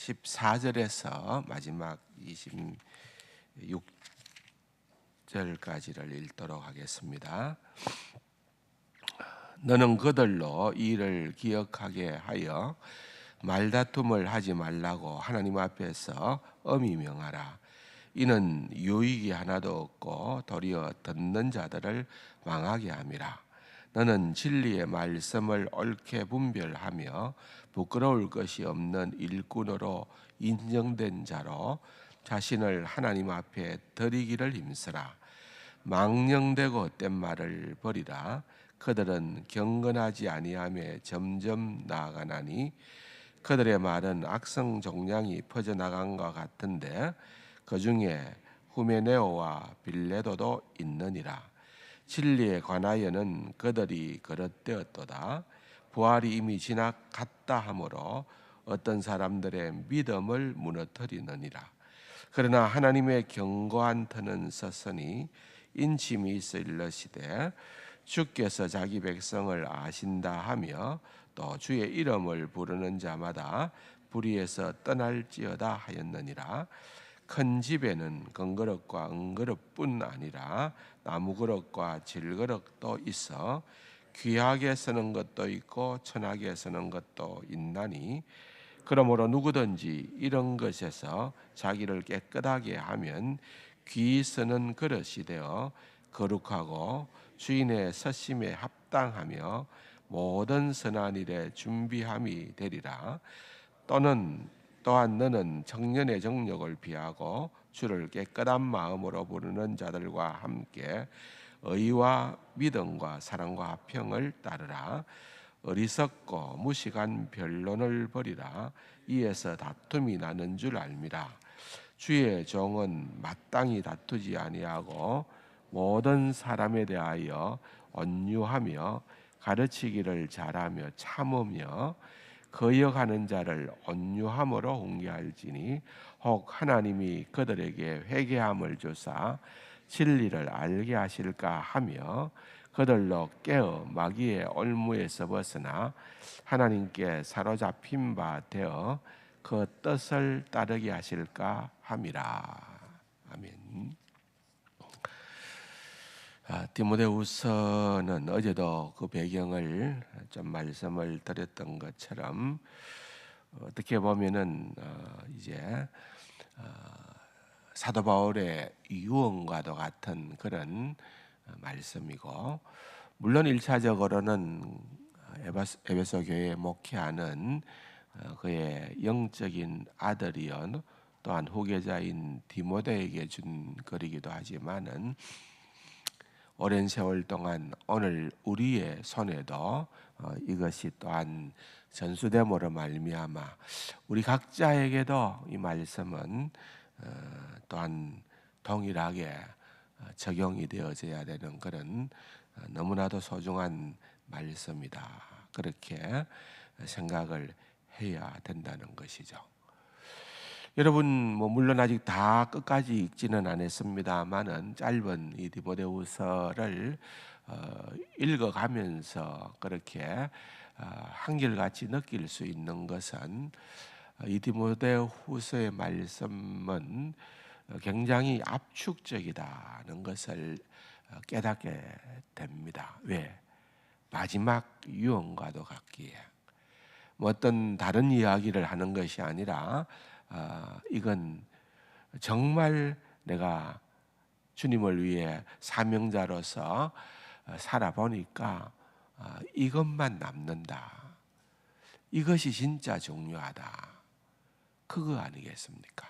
14절에서 마지막 26절까지를 읽도록 하겠습니다. 너는 그들로 이 일을 기억하게 하여 말다툼을 하지 말라고 하나님 앞에서 엄히 명하라. 이는 유익이 하나도 없고 도리어 듣는 자들을 망하게 함이라. 너는 진리의 말씀을 옳게 분별하며 부끄러울 것이 없는 일꾼으로 인정된 자로 자신을 하나님 앞에 드리기를 힘쓰라. 망령되고 된 말을 버리라. 그들은 경건하지 아니하며 점점 나아가나니 그들의 말은 악성 종양이 퍼져나간 것 같은데 그 중에 후메네오와 빌레도도 있느니라. 진리에 관하여는 그들이 그릇되었도다. 부활이 이미 지나갔다 하므로 어떤 사람들의 믿음을 무너뜨리느니라. 그러나 하나님의 견고한 터는 섰으니 인침이 있어 일러시되 주께서 자기 백성을 아신다 하며 또 주의 이름을 부르는 자마다 불의에서 떠날지어다 하였느니라. 큰 집에는 건그릇과 은그릇뿐 아니라 나무그릇과 질그릇도 있어 귀하게 쓰는 것도 있고 천하게 쓰는 것도 있나니 그러므로 누구든지 이런 것에서 자기를 깨끗하게 하면 귀히 쓰는 그릇이 되어 거룩하고 주인의 서심에 합당하며 모든 선한 일에 준비함이 되리라. 또한 너는 청년의 정욕을 피하고 주를 깨끗한 마음으로 부르는 자들과 함께 의와 믿음과 사랑과 평을 따르라. 어리석고 무식한 변론을 버리라. 이에서 다툼이 나는 줄 알미라. 주의 종은 마땅히 다투지 아니하고 모든 사람에 대하여 온유하며 가르치기를 잘하며 참으며 거역하는 자를 온유함으로 훈계할지니 혹 하나님이 그들에게 회개함을 주사 진리를 알게 하실까 하며 그들로 깨어 마귀의 올무에서 벗어나 하나님께 사로잡힌 바 되어 그 뜻을 따르게 하실까 함이라. 아멘. 디모데후서는 어제도 그 배경을 좀 말씀을 드렸던 것처럼 어떻게 보면은 이제 사도 바울의 유언과도 같은 그런 말씀이고, 물론 1차적으로는 에베소 교회에 목회하는 그의 영적인 아들이요 또한 후계자인 디모데에게 준 글이기도 하지만은 오랜 세월 동안 오늘 우리의 손에도 이것이 또한 전수됨으로 말미암아 우리 각자에게도 이 말씀은 또한 동일하게 적용이 되어져야 되는 그런 너무나도 소중한 말씀이다. 그렇게 생각을 해야 된다는 것이죠. 여러분 물론 아직 다 끝까지 읽지는 않았습니다만은 짧은 이 디모데후서를 읽어가면서 그렇게 한결같이 느낄 수 있는 것은 이 디모데후서의 말씀은 굉장히 압축적이다는 것을 깨닫게 됩니다. 왜? 마지막 유언과도 같기에 어떤 다른 이야기를 하는 것이 아니라 이건 정말 내가 주님을 위해 사명자로서 살아보니까 이것만 남는다. 이것이 진짜 중요하다. 그거 아니겠습니까?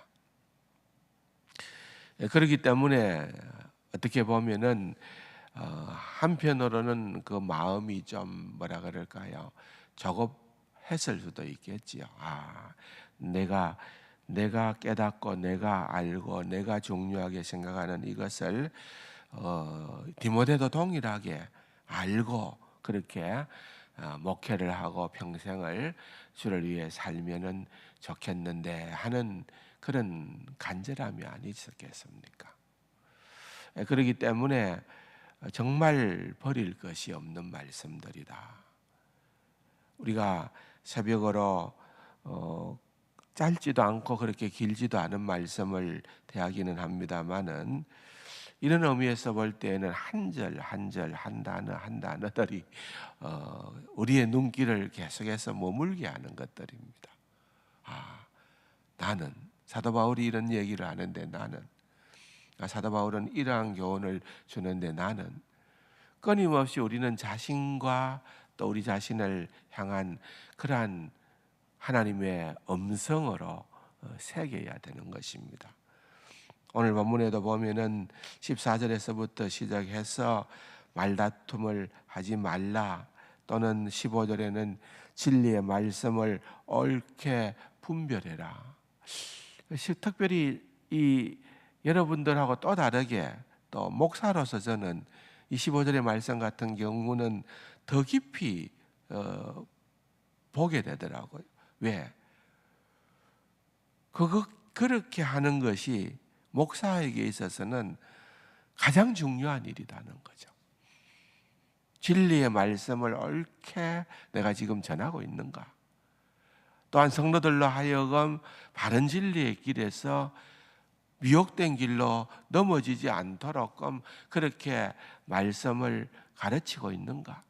그렇기 때문에 어떻게 보면은 한편으로는 그 마음이 좀 뭐라 그럴까요? 조급했을 수도 있겠지요. 내가 깨닫고 내가 알고 내가 중요하게 생각하는 이것을 디모데도 동일하게 알고 그렇게 목회를 하고 평생을 주를 위해 살면은 좋겠는데 하는 그런 간절함이 아니었겠습니까? 그렇기 때문에 정말 버릴 것이 없는 말씀들이다. 우리가 새벽으로 짧지도 않고 그렇게 길지도 않은 말씀을 대하기는 합니다만은 이런 의미에서 볼 때에는 한 절 한 절, 한 단어 한 단어들이 우리의 눈길을 계속해서 머물게 하는 것들입니다. 나는 사도 바울이 이런 얘기를 하는데 나는 사도 바울은 이러한 교훈을 주는데 나는 끊임없이 우리는 자신과 또 우리 자신을 향한 그러한 하나님의 음성으로 새겨야 되는 것입니다. 오늘 본문에도 보면은 14절에서부터 시작해서 말다툼을 하지 말라, 또는 15절에는 진리의 말씀을 옳게 분별해라. 특별히 이 여러분들하고 또 다르게 또 목사로서 저는 이 15절의 말씀 같은 경우는 더 깊이 보게 되더라고요. 왜? 그렇게 하는 것이 목사에게 있어서는 가장 중요한 일이라는 거죠. 진리의 말씀을 옳게 내가 지금 전하고 있는가? 또한 성도들로 하여금 바른 진리의 길에서 미혹된 길로 넘어지지 않도록 그렇게 말씀을 가르치고 있는가?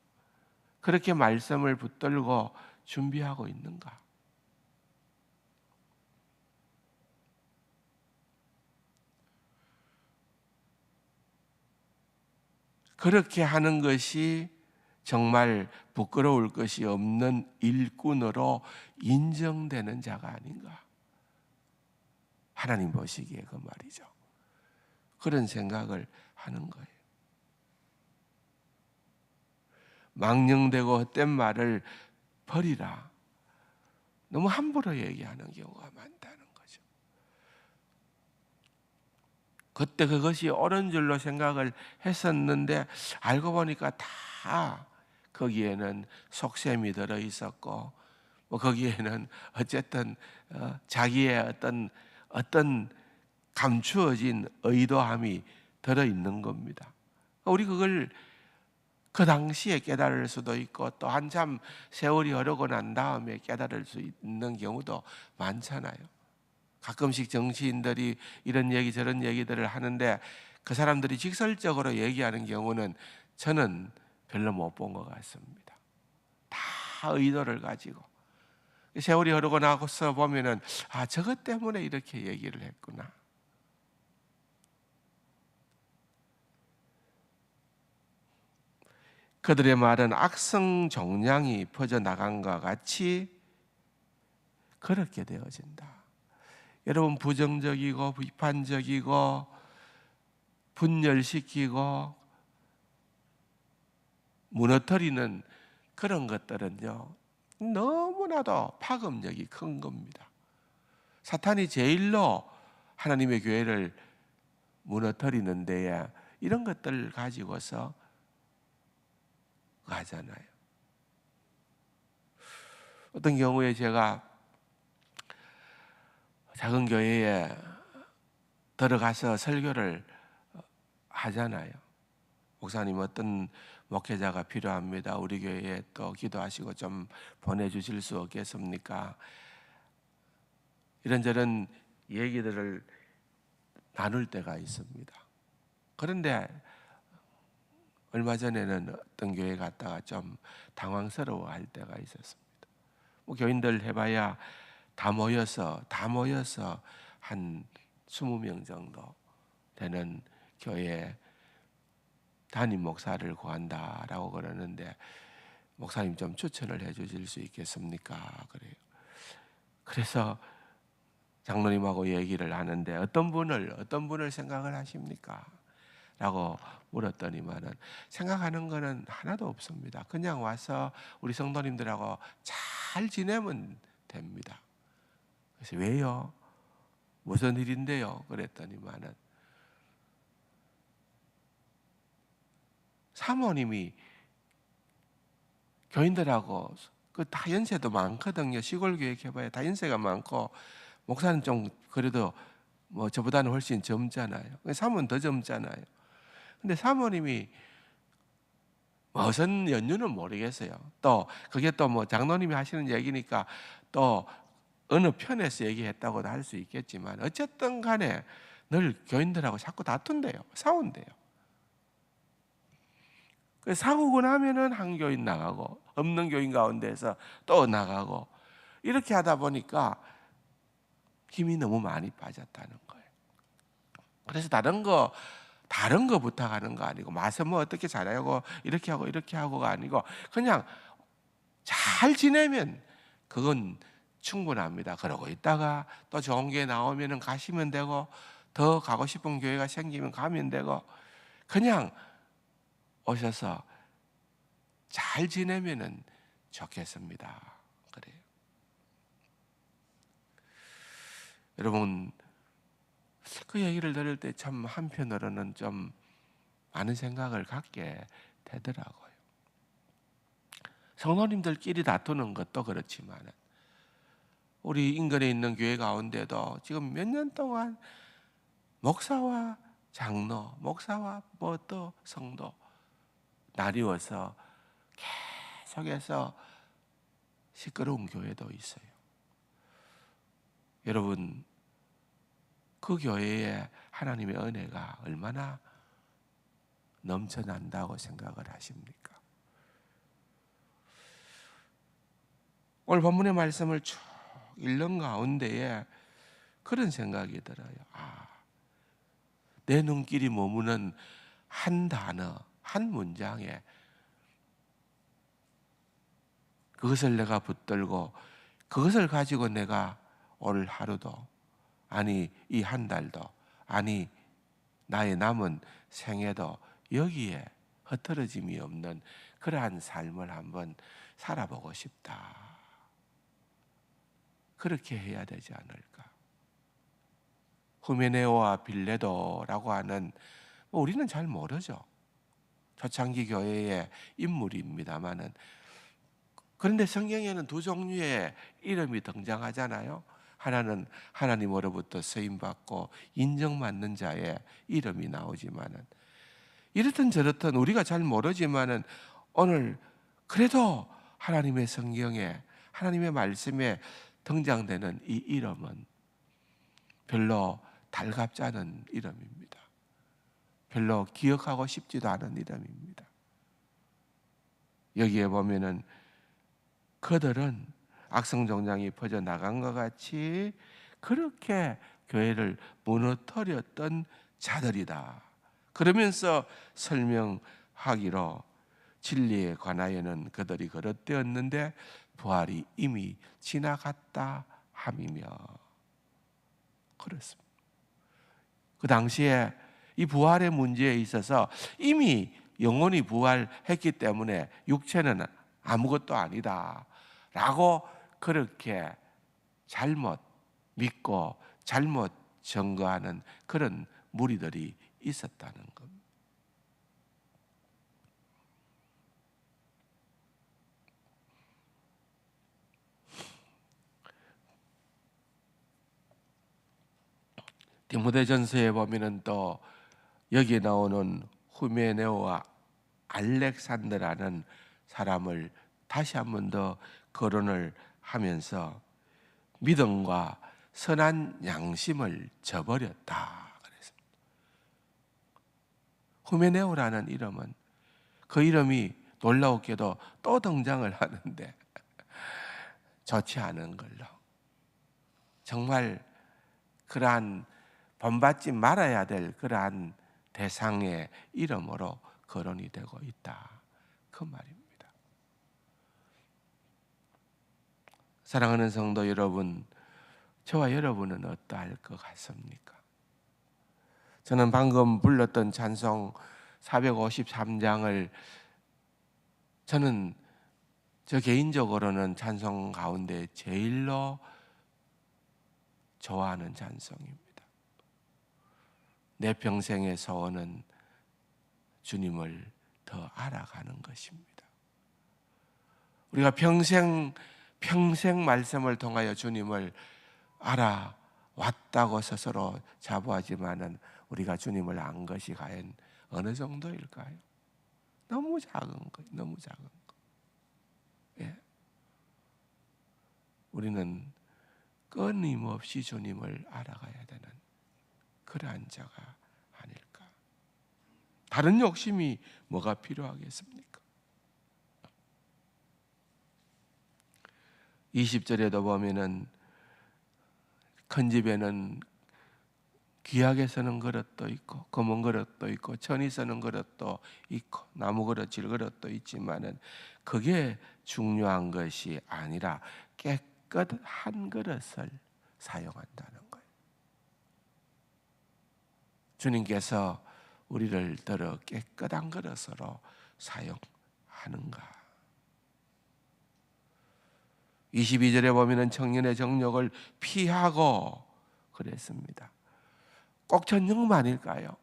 그렇게 말씀을 붙들고 준비하고 있는가? 그렇게 하는 것이 정말 부끄러울 것이 없는 일꾼으로 인정되는 자가 아닌가? 하나님 보시기에 그 말이죠. 그런 생각을 하는 거예요. 망령되고 헛된 말을 버리라. 너무 함부로 얘기하는 경우가 많다는 거죠. 그때 그것이 옳은 줄로 생각을 했었는데 알고 보니까 다 거기에는 속셈이 들어 있었고, 거기에는 어쨌든 자기의 어떤 감추어진 의도함이 들어 있는 겁니다. 우리 그걸 그 당시에 깨달을 수도 있고 또 한참 세월이 흐르고 난 다음에 깨달을 수 있는 경우도 많잖아요. 가끔씩 정치인들이 이런 얘기 저런 얘기들을 하는데 그 사람들이 직설적으로 얘기하는 경우는 저는 별로 못 본 것 같습니다. 다 의도를 가지고 세월이 흐르고 나서 보면은 저것 때문에 이렇게 얘기를 했구나. 그들의 말은 악성 종양이 퍼져나간 것 같이 그렇게 되어진다. 여러분, 부정적이고 비판적이고 분열시키고 무너뜨리는 그런 것들은요, 너무나도 파급력이 큰 겁니다. 사탄이 제일로 하나님의 교회를 무너뜨리는 데에 이런 것들을 가지고서 하잖아요. 어떤 경우에 제가 작은 교회에 들어가서 설교를 하잖아요. 목사님, 어떤 목회자가 필요합니다. 우리 교회에 또 기도하시고 좀 보내주실 수 없겠습니까? 이런저런 얘기들을 나눌 때가 있습니다. 그런데 얼마 전에는 어떤 교회 갔다가 좀 당황스러워할 때가 있었습니다. 교인들 해봐야 다 모여서 한 20명 정도 되는 교회 담임 목사를 구한다라고 그러는데, 목사님 좀 추천을 해 주실 수 있겠습니까? 그래요. 그래서 장로님하고 얘기를 하는데 어떤 분을 생각을 하십니까? 라고 물었더니만은 생각하는 거는 하나도 없습니다. 그냥 와서 우리 성도님들하고 잘 지내면 됩니다. 그래서 왜요? 무슨 일인데요? 그랬더니만은 사모님이 교인들하고 그 다 연세도 많거든요. 시골 교회 해봐야 다 연세가 많고, 목사는 좀 그래도 저보다는 훨씬 젊잖아요. 사모는 더 젊잖아요. 근데 사모님이 무슨 연유는 모르겠어요. 또 그게 또 장로님이 하시는 얘기니까 또 어느 편에서 얘기했다고도 할 수 있겠지만 어쨌든 간에 늘 교인들하고 자꾸 다툰대요. 싸운대요. 싸우고 나면은 한 교인 나가고 없는 교인 가운데서 또 나가고 이렇게 하다 보니까 힘이 너무 많이 빠졌다는 거예요. 그래서 다른 거 부탁하는 거 아니고 마서 뭐 어떻게 잘하고 이렇게 하고가 아니고 그냥 잘 지내면 그건 충분합니다. 그러고 있다가 또 좋은 교회 나오면은 가시면 되고 더 가고 싶은 교회가 생기면 가면 되고 그냥 오셔서 잘 지내면은 좋겠습니다. 그래요. 여러분 그 얘기를 들을 때 참 한편으로는 좀 많은 생각을 갖게 되더라고요. 성도님들끼리 다투는 것도 그렇지만 우리 인근에 있는 교회 가운데도 지금 몇 년 동안 목사와 장로, 목사와 뭐 또 성도 나뉘어서 계속해서 시끄러운 교회도 있어요. 여러분 그 교회에 하나님의 은혜가 얼마나 넘쳐난다고 생각을 하십니까? 오늘 본문의 말씀을 쭉 읽는 가운데에 그런 생각이 들어요. 내 눈길이 머무는 한 단어, 한 문장에 그것을 내가 붙들고 그것을 가지고 내가 오늘 하루도 아니 이 한 달도 아니 나의 남은 생애도 여기에 흐트러짐이 없는 그러한 삶을 한번 살아보고 싶다. 그렇게 해야 되지 않을까? 후메네오와 빌레도라고 하는 우리는 잘 모르죠. 초창기 교회의 인물입니다만은 그런데 성경에는 두 종류의 이름이 등장하잖아요. 하나는 하나님으로부터 쓰임받고 인정받는 자의 이름이 나오지만은 이렇든 저렇든 우리가 잘 모르지만은 오늘 그래도 하나님의 성경에 하나님의 말씀에 등장되는 이 이름은 별로 달갑지 않은 이름입니다. 별로 기억하고 싶지도 않은 이름입니다. 여기에 보면은 그들은 악성종장이 퍼져나간 것 같이 그렇게 교회를 무너뜨렸던 자들이다. 그러면서 설명하기로 진리에 관하여는 그들이 그릇되었는데 부활이 이미 지나갔다 함이며 그렇습니다. 그 당시에 이 부활의 문제에 있어서 이미 영혼이 부활했기 때문에 육체는 아무것도 아니다 라고 그렇게 잘못 믿고 잘못 증거하는 그런 무리들이 있었다는 겁니다. 디모데전서에 보면은 또 여기에 나오는 후메네오와 알렉산더라는 사람을 다시 한 번 더 거론을 하면서 믿음과 선한 양심을 저버렸다 그랬습니다. 후메네오라는 이름은 그 이름이 놀라웠게도 또 등장을 하는데 좋지 않은 걸로 정말 그러한 본받지 말아야 될 그러한 대상의 이름으로 거론이 되고 있다 그 말입니다. 사랑하는 성도 여러분, 저와 여러분은 어떠할 것 같습니까? 저는 방금 불렀던 찬송 453장을 저는 저 개인적으로는 찬송 가운데 제일로 좋아하는 찬송입니다. 내 평생의 소원은 주님을 더 알아가는 것입니다. 우리가 평생 말씀을 통하여 주님을 알아왔다고 스스로 자부하지만은 우리가 주님을 안 것이 과연 어느 정도일까요? 너무 작은 거, 너무 작은 거. 예. 우리는 끊임없이 주님을 알아가야 되는 그러한 자가 아닐까. 다른 욕심이 뭐가 필요하겠습니까? 20절에도 보면은 큰 집에는 귀하게 쓰는 그릇도 있고 검은 그릇도 있고 천이 쓰는 그릇도 있고 나무 그릇, 질그릇도 있지만은 그게 중요한 것이 아니라 깨끗한 그릇을 사용한다는 거예요. 주님께서 우리를 들어 깨끗한 그릇으로 사용하는가? 22절에 보면은 청년의 정욕을 피하고 그랬습니다. 꼭 전형만일까요?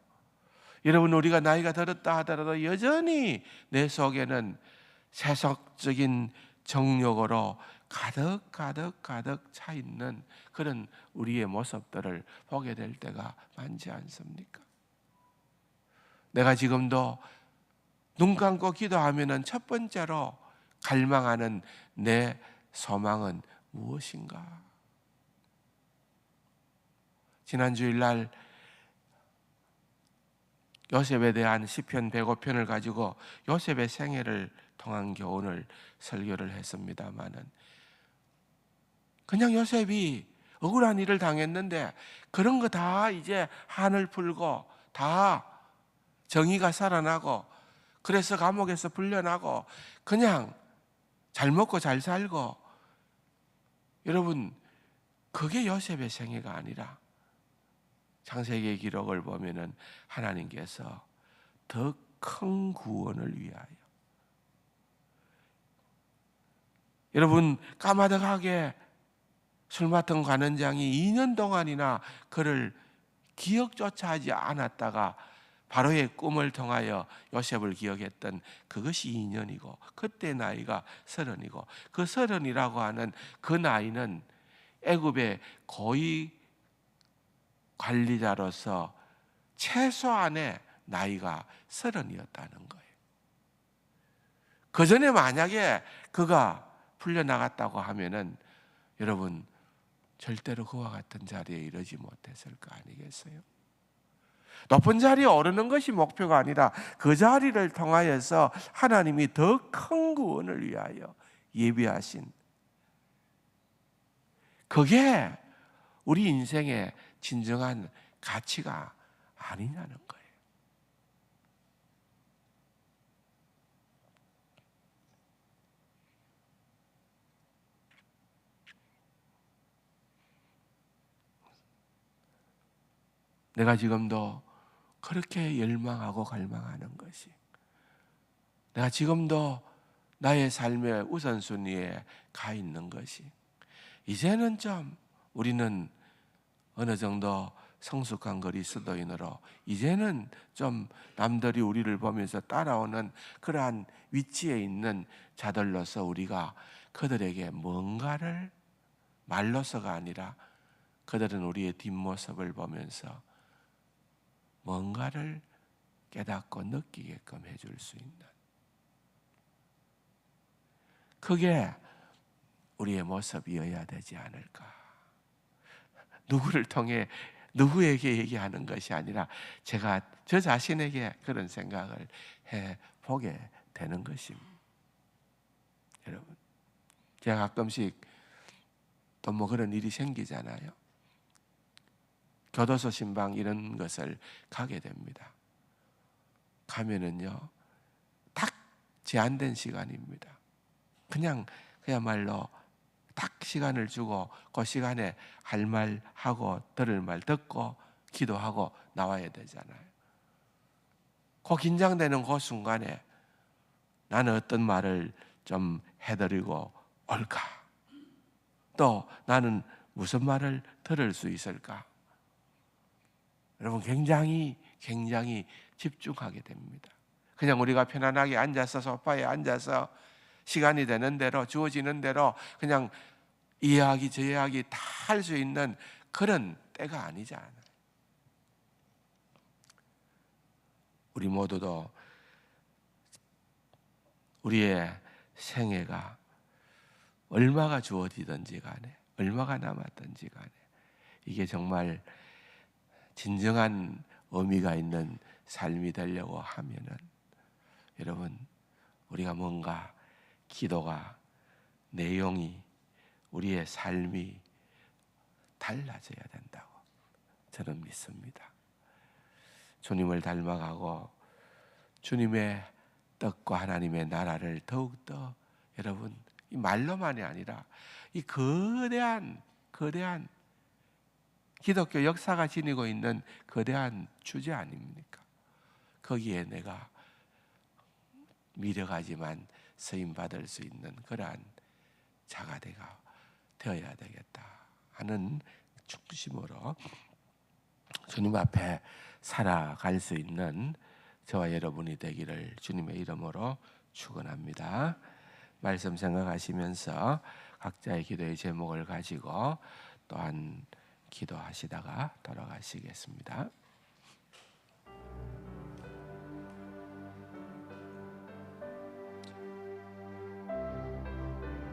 여러분, 우리가 나이가 들었다 하더라도 여전히 내 속에는 세속적인 정욕으로 가득 차 있는 그런 우리의 모습들을 보게 될 때가 많지 않습니까? 내가 지금도 눈 감고 기도하면은 첫 번째로 갈망하는 내 소망은 무엇인가? 지난 주일날 요셉에 대한 시편 105편을 가지고 요셉의 생애를 통한 교훈을 설교를 했습니다마는 그냥 요셉이 억울한 일을 당했는데 그런 거 다 이제 한을 풀고 다 정의가 살아나고 그래서 감옥에서 풀려나고 그냥 잘 먹고 잘 살고, 여러분 그게 요셉의 생애가 아니라 창세기 기록을 보면은 하나님께서 더 큰 구원을 위하여, 여러분 까마득하게 술 맡은 관원장이 2년 동안이나 그를 기억조차 하지 않았다가 바로의 꿈을 통하여 요셉을 기억했던 그것이 2년이고 그때 나이가 30이고 그 30이라고 하는 그 나이는 애굽의 고위 관리자로서 최소한의 나이가 30이었다는 거예요. 그 전에 만약에 그가 풀려나갔다고 하면은 여러분 절대로 그와 같은 자리에 이르지 못했을 거 아니겠어요? 높은 자리에 오르는 것이 목표가 아니라 그 자리를 통하여서 하나님이 더 큰 구원을 위하여 예비하신, 그게 우리 인생의 진정한 가치가 아니냐는 거예요. 내가 지금도 그렇게 열망하고 갈망하는 것이, 내가 지금도 나의 삶의 우선순위에 가 있는 것이, 이제는 좀 우리는 어느 정도 성숙한 그리스도인으로 이제는 좀 남들이 우리를 보면서 따라오는 그러한 위치에 있는 자들로서 우리가 그들에게 뭔가를, 말로서가 아니라 그들은 우리의 뒷모습을 보면서 뭔가를 깨닫고 느끼게끔 해줄 수 있는, 그게 우리의 모습이어야 되지 않을까. 누구를 통해 누구에게 얘기하는 것이 아니라 제가 저 자신에게 그런 생각을 해보게 되는 것입니다. 여러분, 제가 가끔씩 또 뭐 그런 일이 생기잖아요. 교도소 신방 이런 것을 가게 됩니다. 가면은요 딱 제한된 시간입니다. 그야말로 딱 시간을 주고 그 시간에 할 말 하고 들을 말 듣고 기도하고 나와야 되잖아요. 그 긴장되는 그 순간에 나는 어떤 말을 좀 해드리고 올까? 또 나는 무슨 말을 들을 수 있을까? 여러분 굉장히 집중하게 됩니다. 그냥 우리가 편안하게 앉아서 소파에 앉아서 시간이 되는 대로 주어지는 대로 그냥 이 이야기 저 이야기 다 할 수 있는 그런 때가 아니잖아요. 우리 모두도 우리의 생애가 얼마가 주어지든지 간에 얼마가 남았든지 간에 이게 정말 진정한 의미가 있는 삶이 되려고 하면은 여러분 우리가 뭔가 기도가 내용이 우리의 삶이 달라져야 된다고 저는 믿습니다. 주님을 닮아가고 주님의 뜻과 하나님의 나라를 더욱더 여러분 이 말로만이 아니라 이 거대한 기독교 역사가 지니고 있는 거대한 주제 아닙니까? 거기에 내가 미력하지만 쓰임받을 수 있는 그러한 자가 되어야 되겠다 하는 중심으로 주님 앞에 살아갈 수 있는 저와 여러분이 되기를 주님의 이름으로 축원합니다. 말씀 생각하시면서 각자의 기도의 제목을 가지고 또한 기도하시다가 돌아가시겠습니다.